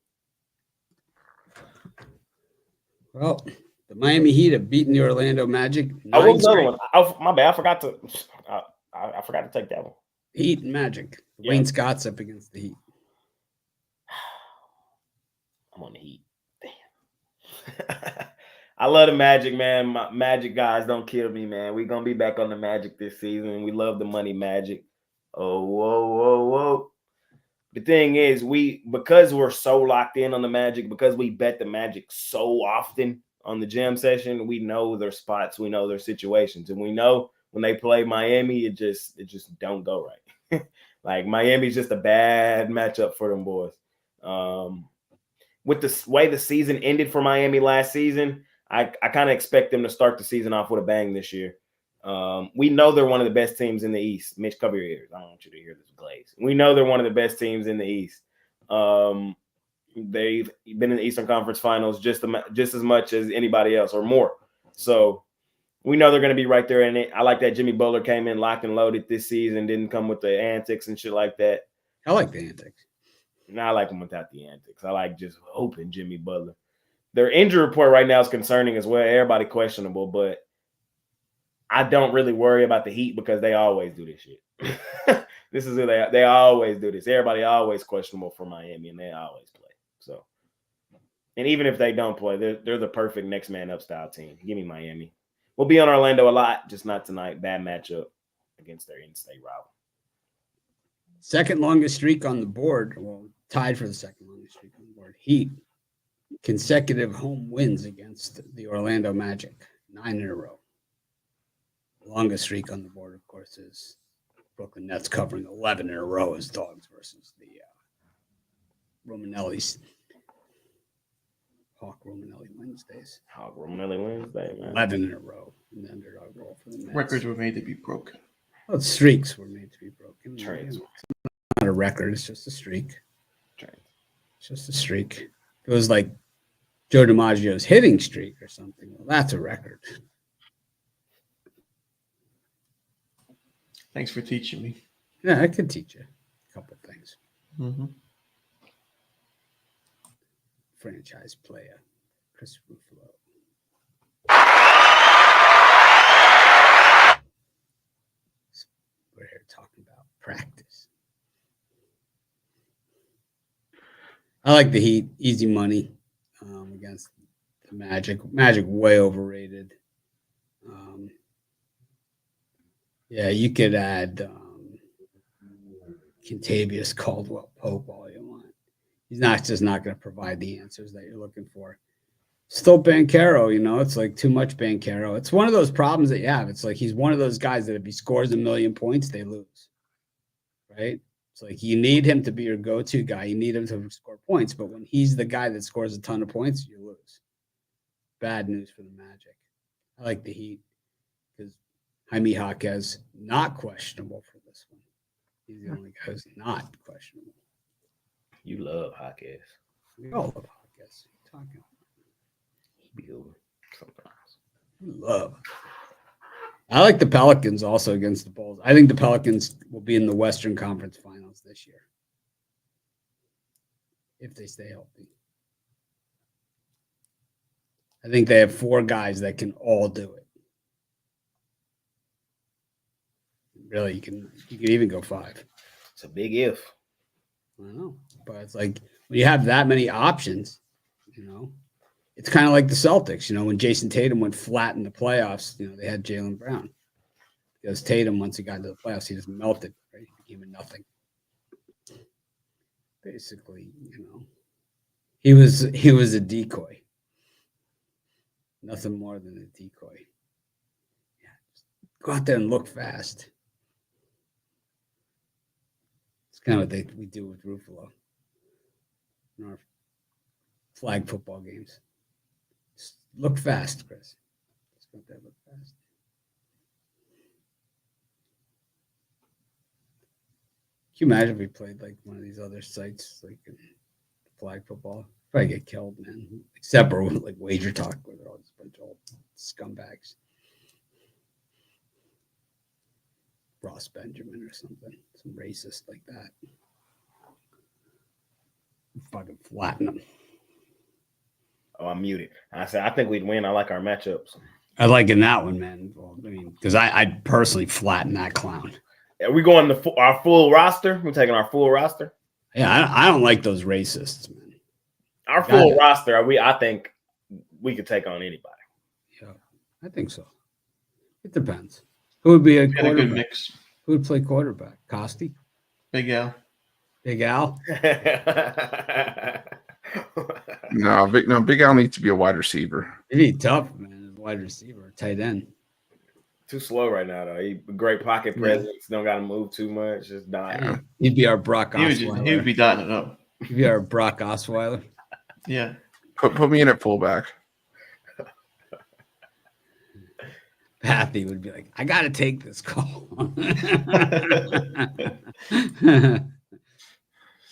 Well, the Miami Heat have beaten the Orlando Magic. What was the other one? My bad. I forgot to take that one. Heat and Magic. Yeah. Wayne Scott's up against the Heat. I'm on the Heat. Damn. I love the Magic, man. My Magic guys don't kill me, man. We're going to be back on the Magic this season. We love the money Magic. Oh, whoa. the thing is, because we're so locked in on the Magic, because we bet the Magic so often on the jam session, we know their spots, we know their situations, and we know when they play Miami, it just don't go right. Like Miami's just a bad matchup for them boys. With the way the season ended for Miami last season, I kind of expect them to start the season off with a bang this year. We know they're one of the best teams in the East. Mitch, cover your ears. I don't want you to hear this glaze. We know they're one of the best teams in the East. They've been in the Eastern Conference Finals just as much as anybody else or more. So we know they're going to be right there in it. I like that Jimmy Butler came in locked and loaded this season, didn't come with the antics and shit like that. I like the antics. No, I like them without the antics. I like just hoping Jimmy Butler. Their injury report right now is concerning as well. Everybody questionable, but I don't really worry about the Heat because they always do this shit. This is who they always do this. Everybody always questionable for Miami, and they always play. So, and even if they don't play, they're the perfect next man up style team. Give me Miami. We'll be on Orlando a lot, just not tonight. Bad matchup against their in-state rival. Second longest streak on the board. Well, tied for the second longest streak on the board. Heat. Consecutive home wins against the Orlando Magic. 9 in a row. Longest streak on the board, of course, is Brooklyn Nets covering 11 in a row as dogs versus the Romanellis. Hawk Romanelli Wednesdays. Hawk Romanelli Wednesday, man. 11 in a row in the underdog role for the Nets. Records were made to be broken. Well, streaks were made to be broken. Trades. It's not a record. It's just a streak. Trades. It's just a streak. It was like Joe DiMaggio's hitting streak or something. Well, that's a record. Thanks for teaching me. Yeah, I could teach you a couple things. Mm-hmm. Franchise player, Chris Ruffalo. We're here talking about practice. I like the Heat. Easy money against the Magic. Magic way overrated. Yeah, you could add Kentavious Caldwell-Pope all you want. He's just not going to provide the answers that you're looking for. Still Banchero, it's like too much Banchero. It's one of those problems that you have. It's like he's one of those guys that if he scores 1 million points, they lose. Right? It's like you need him to be your go-to guy. You need him to score points. But when he's the guy that scores a ton of points, you lose. Bad news for the Magic. I like the Heat because Jaime Jaquez, not questionable for this one. He's the only guy who's not questionable. You love Jaquez. We all love Jaquez. What are you talking about? He be over sometimes. We love. I like the Pelicans also against the Bulls. I think the Pelicans will be in the Western Conference Finals this year if they stay healthy. I think they have 4 guys that can all do it. Really, you can even go 5. It's a big if. I know, but it's like when you have that many options, it's kind of like the Celtics. When Jason Tatum went flat in the playoffs, they had Jaylen Brown because Tatum, once he got into the playoffs, he just melted. Right, he became a nothing. Basically, he was a decoy. Nothing more than a decoy. Yeah, just go out there and look fast. It's kind of what we do with Ruffalo in our flag football games. Just look fast, Chris. Just go out there and look fast. Can you imagine if we played like one of these other sites, like in flag football? Probably get killed, man. Except for like Wager Talk, where they're all just a bunch of old scumbags. Ross Benjamin or something. Some racist like that. Fucking flatten them. Oh, I'm muted. I said, I think we'd win. I like our matchups. I like in that one, man. Well, because I'd personally flatten that clown. Are we going our full roster? We're taking our full roster? Yeah, I don't like those racists, man. Our full roster, I think we could take on anybody. Yeah, I think so. It depends. Who would be a Got a good quarterback? mix. Who would play quarterback? Costi? Big Al. Big Al? No, Big Al needs to be a wide receiver. It'd be tough, man. Wide receiver, tight end. Too slow right now, though. He great pocket presence. Don't got to move too much. Just die. Yeah. He'd be our Brock Osweiler. He would be dotting it up. He'd be our Brock Osweiler. Yeah. Put me in at fullback. Pathy would be like, I got to take this call.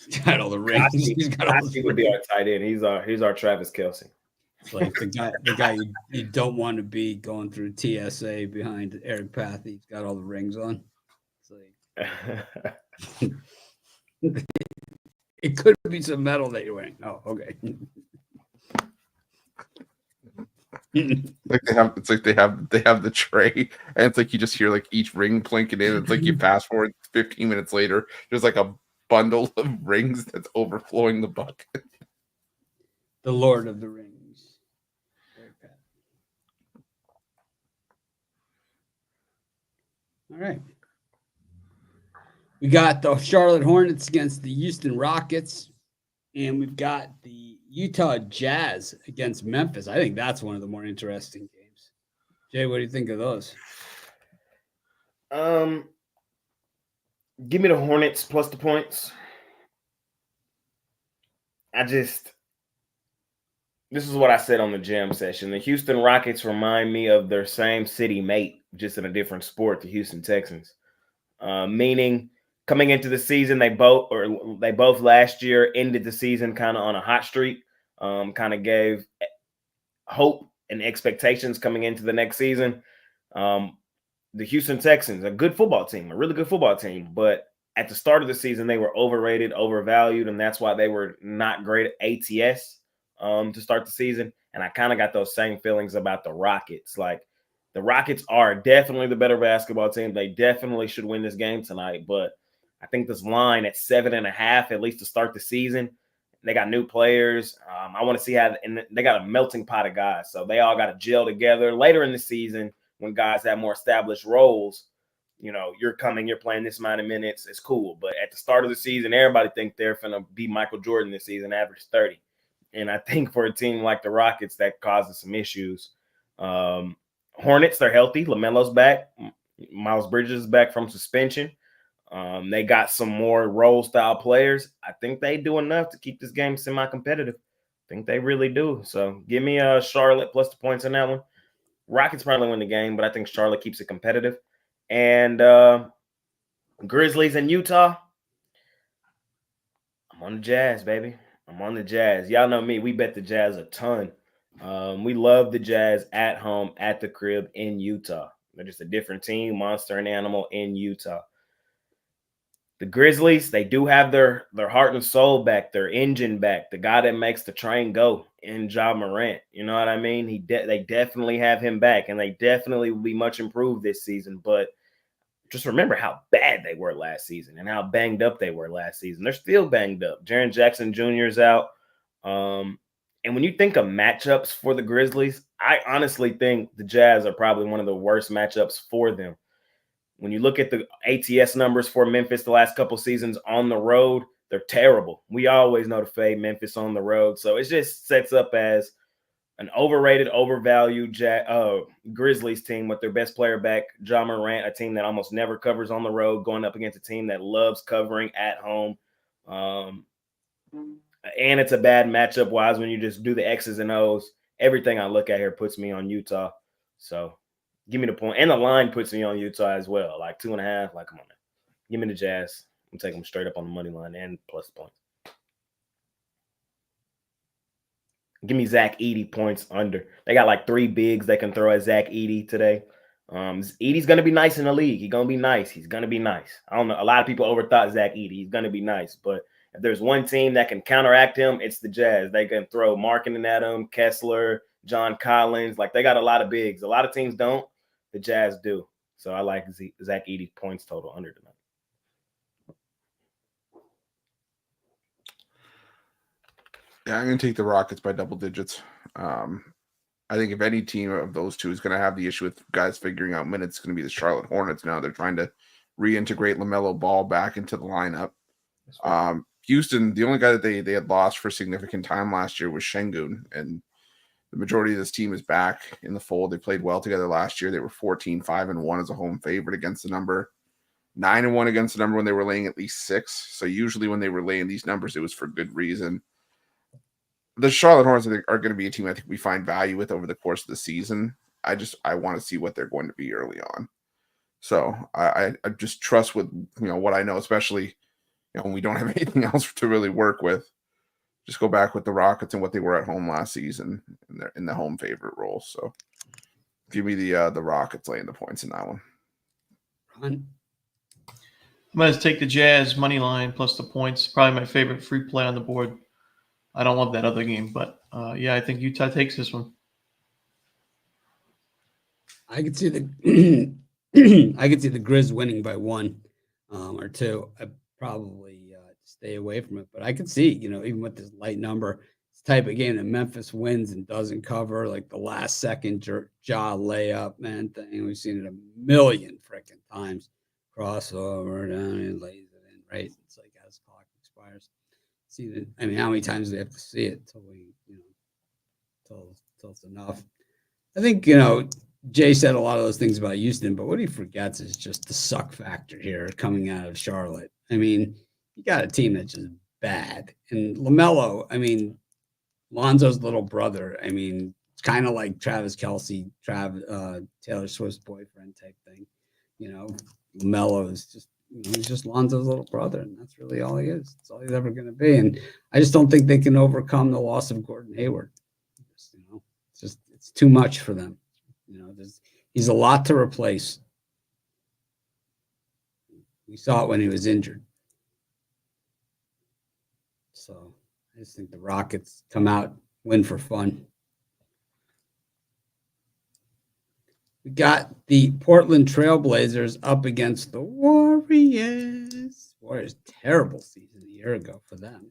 He's got all the rings. He would be our tight end. He's our Travis Kelce. It's like the guy you don't want to be going through TSA behind Eric Pathy. He's got all the rings on. It's like it could be some metal that you're wearing. Oh, okay. It's like they have the tray, and it's like you just hear like each ring plinking in. It's like you fast forward 15 minutes later, there's like a bundle of rings that's overflowing the bucket. The Lord of the Rings. All right. We got the Charlotte Hornets against the Houston Rockets, and we've got the Utah Jazz against Memphis. I think that's one of the more interesting games. Jay, what do you think of those? Give me the Hornets plus the points. This is what I said on the jam session. The Houston Rockets remind me of their same city mate, just in a different sport, the Houston Texans. Meaning coming into the season, they both last year ended the season kind of on a hot streak, kind of gave hope and expectations coming into the next season. The Houston Texans, a good football team, a really good football team, but at the start of the season, they were overrated, overvalued, and that's why they were not great at ATS to start the season. And I kind of got those same feelings about the Rockets. Like, the Rockets are definitely the better basketball team. They definitely should win this game tonight, but I think this line at 7.5, at least to start the season, they got new players. I want to see how, and they got a melting pot of guys. So they all got to gel together later in the season when guys have more established roles. You know, you're playing this amount of minutes. It's cool. But at the start of the season, everybody think they're going to be Michael Jordan this season, average 30. And I think for a team like the Rockets, that causes some issues. Hornets, they're healthy. LaMelo's back. Miles Bridges is back from suspension. They got some more role-style players. I think they do enough to keep this game semi-competitive. I think they really do. So give me Charlotte plus the points in that one. Rockets probably win the game, but I think Charlotte keeps it competitive. And Grizzlies and Utah, I'm on the Jazz, baby. I'm on the Jazz. Y'all know me. We bet the Jazz a ton. We love the Jazz at home, at the crib in Utah. They're just a different team, monster and animal in Utah. The Grizzlies, they do have their heart and soul back, their engine back, the guy that makes the train go in Ja Morant. You know what I mean? They definitely have him back, and they definitely will be much improved this season. But just remember how bad they were last season and how banged up they were last season. They're still banged up. Jaren Jackson Jr. is out. And when you think of matchups for the Grizzlies, I honestly think the Jazz are probably one of the worst matchups for them. When you look at the ATS numbers for Memphis the last couple seasons on the road, they're terrible. We always know to fade Memphis on the road. So it just sets up as an overrated, overvalued Grizzlies team with their best player back, Ja Morant, a team that almost never covers on the road, going up against a team that loves covering at home. And it's a bad matchup-wise when you just do the X's and O's. Everything I look at here puts me on Utah. So give me the point. And the line puts me on Utah as well, like 2.5. Like, come on, man. Give me the Jazz. I'm taking them straight up on the money line and plus points. Give me Zach Edey points under. They got like 3 bigs they can throw at Zach Edey today. Edey's going to be nice in the league. He's going to be nice. He's going to be nice. I don't know. A lot of people overthought Zach Edey. He's going to be nice. But if there's one team that can counteract him, it's the Jazz. They can throw Markkanen at him, Kessler, John Collins. Like, they got a lot of bigs. A lot of teams don't. The Jazz do. So I like Zach Edey's points total under tonight. Yeah, I'm going to take the Rockets by double digits. I think if any team of those two is going to have the issue with guys figuring out minutes, it's going to be the Charlotte Hornets now. They're trying to reintegrate LaMelo Ball back into the lineup. Houston, the only guy that they had lost for significant time last year was Şengün, and the majority of this team is back in the fold. They played well together last year. They were 14-5-1 as a home favorite against the number, 9-1 against the number when they were laying at least 6. So usually when they were laying these numbers, it was for good reason. The Charlotte Hornets are going to be a team I think we find value with over the course of the season. I want to see what they're going to be early on. So I just trust with what I know, especially when we don't have anything else to really work with. Just go back with the Rockets and what they were at home last season in the home favorite role. So give me the Rockets laying the points in that one. Ron? I'm going to take the Jazz money line plus the points. Probably my favorite free play on the board. I don't love that other game, but I think Utah takes this one. I could see the Grizz winning by 1 or 2. I probably stay away from it, but I could see, even with this light number, it's the type of game that Memphis wins and doesn't cover, like the last second jaw layup, man thing. We've seen it a million freaking times. Crossover down and lays it in, right? It's like as the clock expires. See that? I mean, how many times do we have to see it till we, till it's enough? I think Jay said a lot of those things about Houston, but what he forgets is just the suck factor here coming out of Charlotte. I mean, you got a team that's just bad. And LaMelo, I mean, Lonzo's little brother, I mean, it's kind of like Travis Kelce, Taylor Swift's boyfriend type thing. LaMelo is just, he's just Lonzo's little brother, and that's really all he is. That's all he's ever going to be. And I just don't think they can overcome the loss of Gordon Hayward. It's too much for them. He's a lot to replace. We saw it when he was injured. So I just think the Rockets come out, win for fun. We got the Portland Trailblazers up against the Warriors. Warriors, terrible season a year ago for them.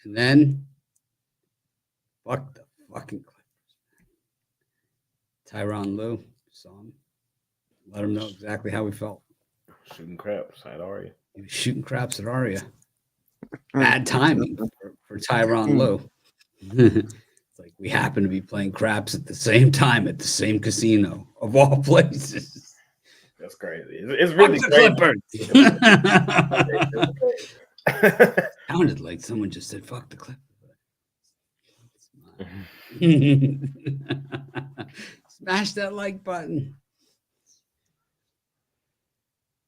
And then, fuck the fucking Clippers. Tyronn Lue, saw him. Let him know exactly how we felt. Shooting craps at Aria. He was shooting craps at Aria. Bad timing for Tyronn Lue. It's like we happen to be playing craps at the same time at the same casino of all places. That's crazy. It's really crazy. Sounded like someone just said, "Fuck the Clippers." Smash that like button.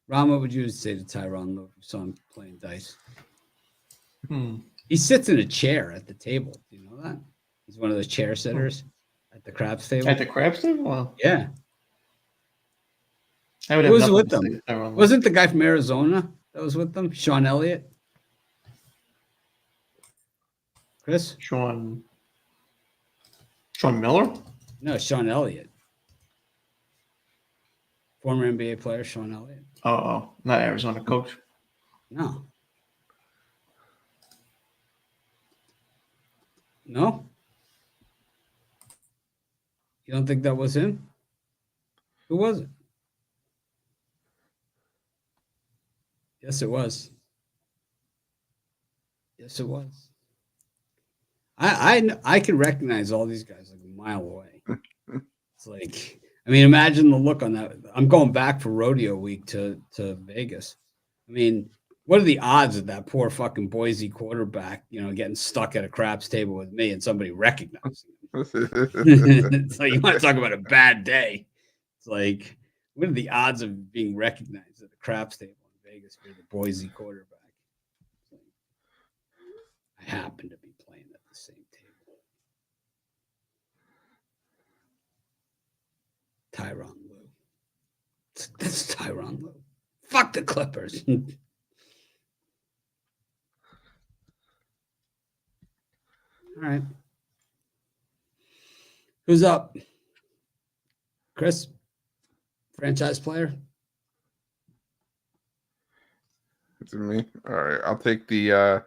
Ron, what would you say to Tyronn Lue if you saw him playing dice? He sits in a chair at the table. Do you know that? He's one of those chair sitters at the craps table. At the craps table? Wow. Yeah. I would Who have was with them? them? Wasn't the guy from Arizona that was with them? Sean Elliott? Chris? Sean Miller? No, Sean Elliott. Former NBA player, Sean Elliott. Oh, not Arizona coach. No. No? You don't think that was him? Who was it? Yes, it was. Yes, it was. I can recognize all these guys like a mile away. It's like, I mean, imagine the look on that. I'm going back for rodeo week to Vegas. I mean, what are the odds of that poor fucking Boise quarterback, getting stuck at a craps table with me and somebody recognizing him? So you want to talk about a bad day? It's like, what are the odds of being recognized at a craps table in Vegas for the Boise quarterback? I happen to be playing at the same table. Tyronn Lue. That's Tyronn Lue. Fuck the Clippers. All right. Who's up? Chris? Franchise player? It's me. All right. I'll take the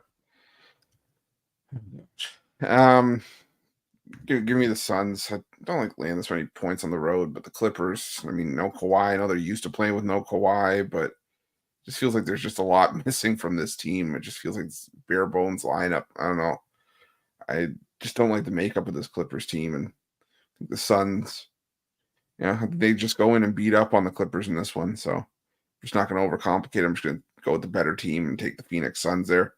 give me the Suns. I don't like laying this many points on the road, but the Clippers, I mean, no Kawhi. I know they're used to playing with no Kawhi, but just feels like there's just a lot missing from this team. It just feels like it's bare bones lineup. I don't know. I just don't like the makeup of this Clippers team, and I think the Suns, they just go in and beat up on the Clippers in this one. So I'm just not going to overcomplicate. I'm just going to go with the better team and take the Phoenix Suns there.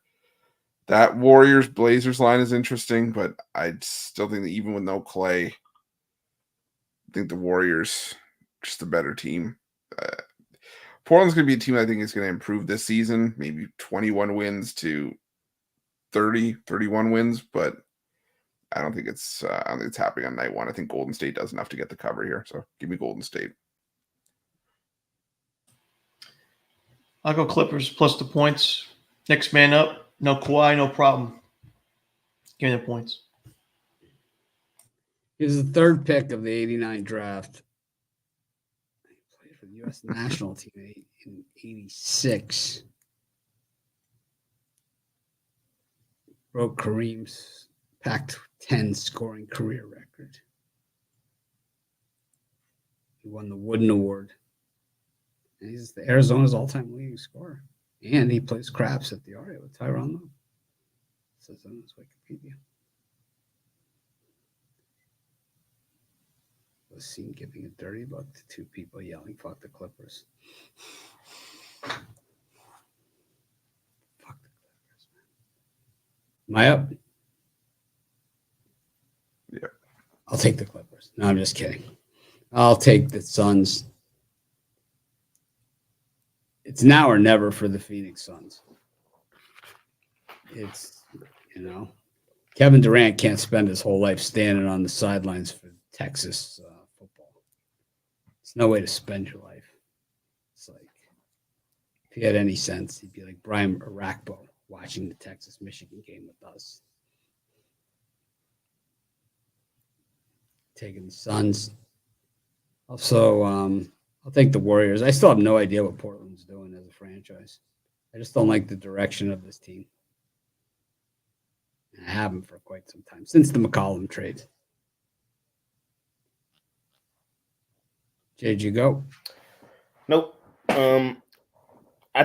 That Warriors Blazers line is interesting, but I still think that even with no Clay, I think the Warriors just a better team. Portland's going to be a team I think is going to improve this season, maybe 21 wins to 30, 31 wins, but I don't think it's happening on night one. I think Golden State does enough to get the cover here. So give me Golden State. I'll go Clippers plus the points. Next man up. No Kawhi, no problem. Give me the points. He was the third pick of the 89 draft. He played for the U.S. national team in 86. Broke Kareem's Pac-10 scoring career record. He won the Wooden Award. And he's the Arizona's all-time leading scorer. And he plays craps at the Aria with Tyronn Lue. Says on his Wikipedia. Was seen giving a dirty look to two people yelling, "Fuck the Clippers." Fuck the Clippers, man. Am I up? Yeah. I'll take the Clippers. No, I'm just kidding. I'll take the Suns. It's now or never for the Phoenix Suns. It's, Kevin Durant can't spend his whole life standing on the sidelines for Texas football. It's no way to spend your life. It's like, if he had any sense, he'd be like Brian Arakpo watching the Texas-Michigan game with us. Taking the Suns. Also, I'll take the Warriors. I still have no idea what Portland's doing as a franchise. I just don't like the direction of this team. I haven't for quite some time, since the McCollum trade. Jay, did you go? Nope. I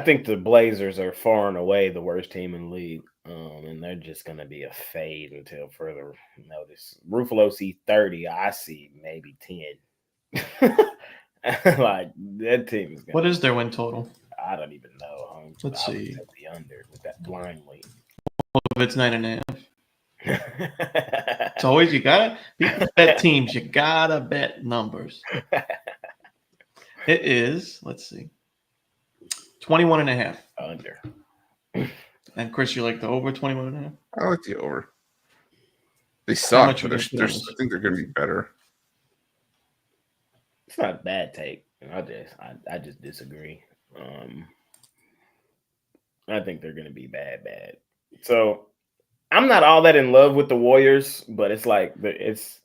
think the Blazers are far and away the worst team in the league. And they're just going to be a fade until further notice. Ruffalo see 30. I see maybe 10. Like that team is. What is their win total? I don't even know. Let's see. The under with that blindly. Well, if it's 9.5. It's always you gotta bet teams. You gotta bet numbers. It is. Let's see. 21.5 under. And Chris, you like the over 21.5? I like the over. They suck, but I think they're going to be better. It's not a bad take. I just disagree. I think they're going to be bad. So I'm not all that in love with the Warriors, but it's like it's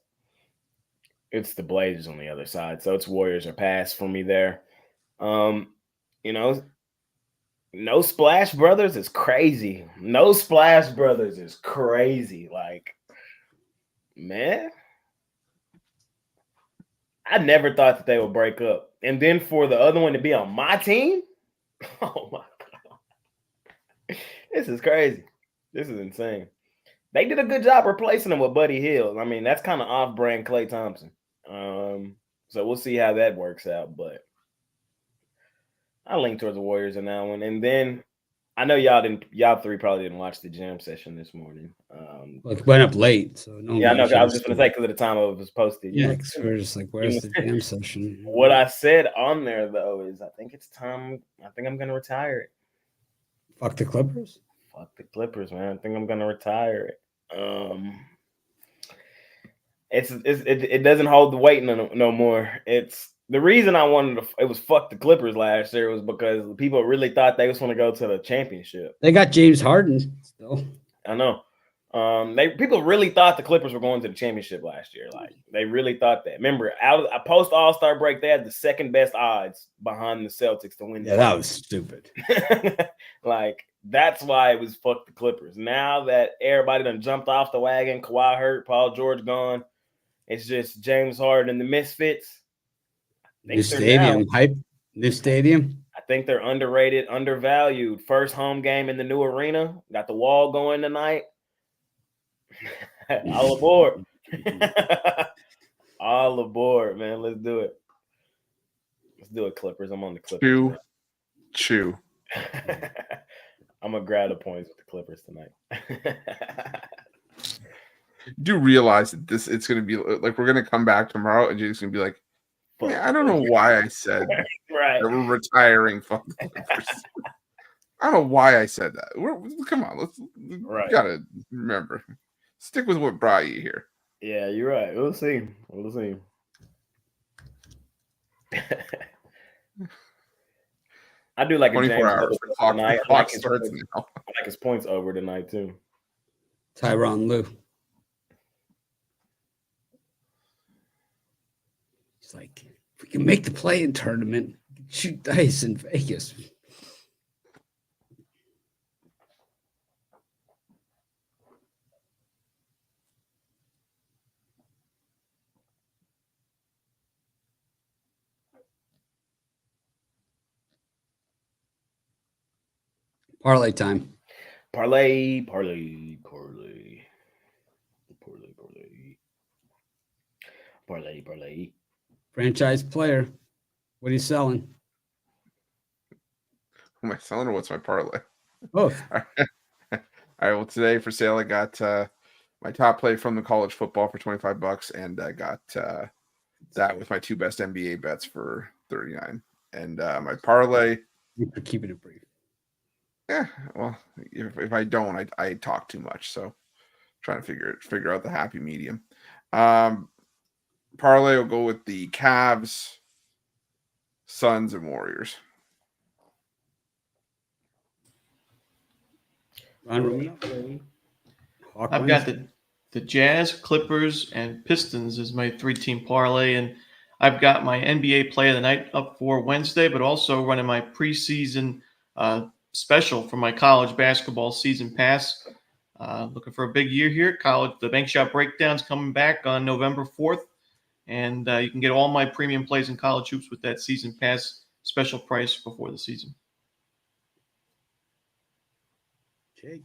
the Blazers on the other side. So it's Warriors or pass for me there. No Splash Brothers is crazy. No Splash Brothers is crazy. Like, man, I never thought that they would break up. And then for the other one to be on my team, oh my God. This is crazy. This is insane. They did a good job replacing him with Buddy Hield. I mean, that's kind of off-brand Klay Thompson. So we'll see how that works out. But I lean towards the Warriors in that one. And then I know y'all three probably didn't watch the jam session this morning. It went up late, so no. Yeah, I know. I was just going to say because of the time it was posted. Yeah, because we're just like, where's the jam session? What I said on there though is I think it's time. I think I'm going to retire it. Fuck the Clippers. Fuck the Clippers, man. I think I'm going to retire it. It doesn't hold the weight no more. It's the reason I wanted to. It was fuck the Clippers last year was because people really thought they was going to go to the championship. They got James Harden still. I know. People really thought the Clippers were going to the championship last year. Like they really thought that. Remember, post All-Star break, they had the second best odds behind the Celtics to win. Yeah, that was stupid. Like that's why it was fuck the Clippers. Now that everybody done jumped off the wagon, Kawhi hurt, Paul George gone, it's just James Harden and the Misfits. New stadium hype. New stadium. I think they're underrated, undervalued. First home game in the new arena. Got the wall going tonight. All aboard. All aboard, man. Let's do it. Let's do it, Clippers. I'm on the Clippers. Chew. I'm going to grab the points with the Clippers tonight. Do realize that it's going to be like we're going to come back tomorrow and Jake's going to be like, yeah, I don't know why I said right. that we're retiring from the Clippers. I don't know why I said that. Come on, we gotta remember. Stick with what brought you here. Yeah, you're right. We'll see. I do like 24 hours. The clock starts now. I like his points over tonight too. Tyronn Lue. He's like, if we can make the play-in tournament, shoot dice in Vegas. Parlay time. Parlay. Franchise player. What are you selling? Am I selling or what's my parlay? Both. All right. Well, today for sale, I got my top play from the college football for $25, and I got that with my two best NBA bets for $39. And my parlay. Thanks for keeping it brief. Yeah, well, if I don't, I talk too much. So trying to figure out the happy medium. Parlay will go with the Cavs, Suns, and Warriors. I've got the Jazz, Clippers, and Pistons as my 3-team parlay, and I've got my NBA play of the night up for Wednesday, but also running my preseason special for my college basketball season pass. Looking for a big year here. The Bank Shot Breakdown's coming back on November 4th, and you can get all my premium plays in college hoops with that season pass special price before the season. Jake.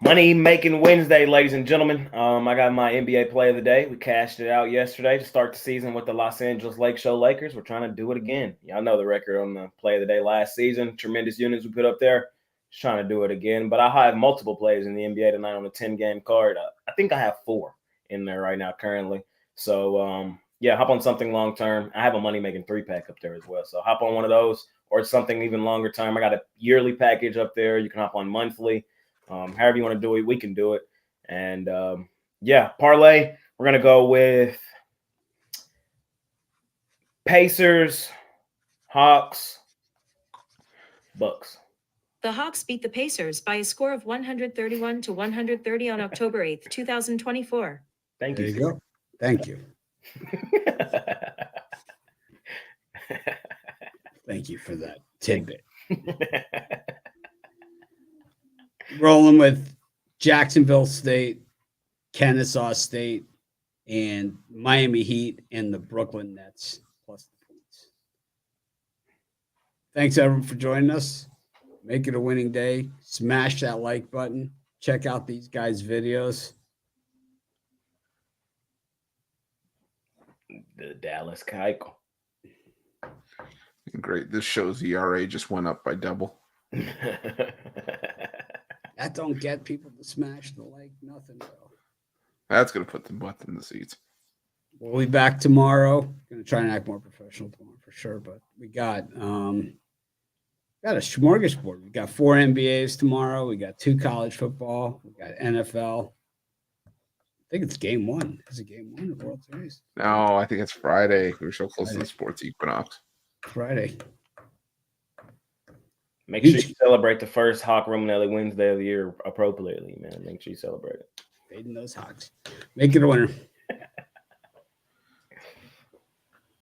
Money making Wednesday, ladies and gentlemen. I got my NBA play of the day. We cashed it out yesterday to start the season with the Los Angeles Lakers. We're trying to do it again. Y'all know the record on the play of the day last season. Tremendous units we put up there. Just trying to do it again. But I have multiple plays in the NBA tonight on a 10-game card. I think I have 4 in there right now currently. So, hop on something long-term. I have a money-making 3-pack up there as well. So hop on one of those or something even longer term. I got a yearly package up there. You can hop on monthly. However you want to do it, we can do it. And parlay, we're going to go with Pacers, Hawks, Bucks. The Hawks beat the Pacers by a score of 131-130 on October 8th, 2024. Thank There you. you go. Thank you. Thank you for that tidbit. Rolling with Jacksonville State, Kennesaw State, and Miami Heat and the Brooklyn Nets plus the points. Thanks, everyone, for joining us. Make it a winning day. Smash that like button. Check out these guys' videos. The Dallas Keuchel. Great. This show's ERA just went up by double. That don't get people to smash the like. Nothing, bro. That's going to put them both in the seats. We'll be back tomorrow. Going to try and act more professional tomorrow for sure. But we got a smorgasbord. We got 4 NBAs tomorrow. We got 2 college football. We got NFL. I think it's game 1. Is it game 1 of World Series? No, I think it's Friday. We're so close to the sports equinox. Friday. Make sure you celebrate the first Hawk Romanelli Wednesday of the year appropriately, man. Make sure you celebrate it. Fading those Hawks. Make it a winner.